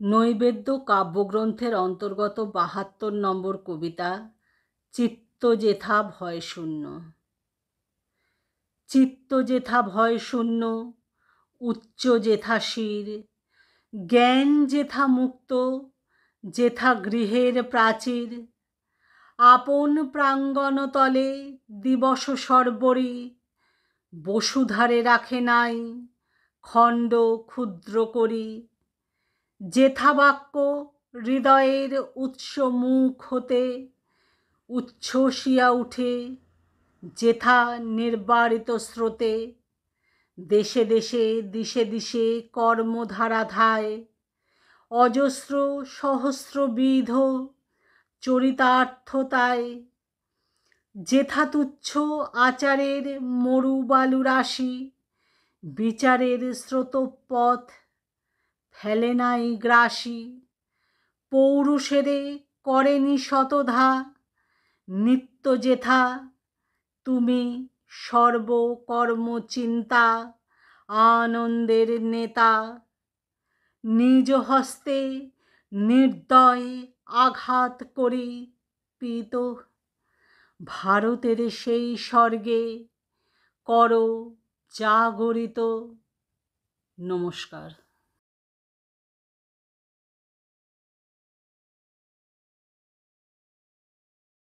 নৈবেদ্য কাব্যগ্রন্থের অন্তর্গত ৭২ নম্বর কবিতা চিত্ত যেথা ভয়শূন্য। চিত্ত যেথা ভয়শূন্য, উচ্চ যেথা শির, জ্ঞান যেথা মুক্ত, যেথা গৃহের প্রাচীর, আপন প্রাঙ্গণতলে দিবস সর্বরি, বসুধারে রাখে নাই খণ্ড ক্ষুদ্র করি। যেথা বাক্য হৃদয়ের উৎস মুখ হতে উচ্ছ্বসিয়া উঠে, যেথা নির্বারিত স্রোতে, দেশে দেশে দিশে দিশে কর্মধারা ধায়, অজস্র সহস্রবিধ চরিতার্থতায়। যেথা তুচ্ছ আচারের মরুবালু রাশি, বিচারের স্রোতপথ ফেলে নাই গ্রাসী, পৌরুষেরে করেনি শতধা, নিত্য যেথা তুমি সর্বকর্মচিন্তা আনন্দের নেতা। নিজ হস্তে নির্দয় আঘাত করি পীত, ভারতের সেই স্বর্গে করো জাগরিত। নমস্কার।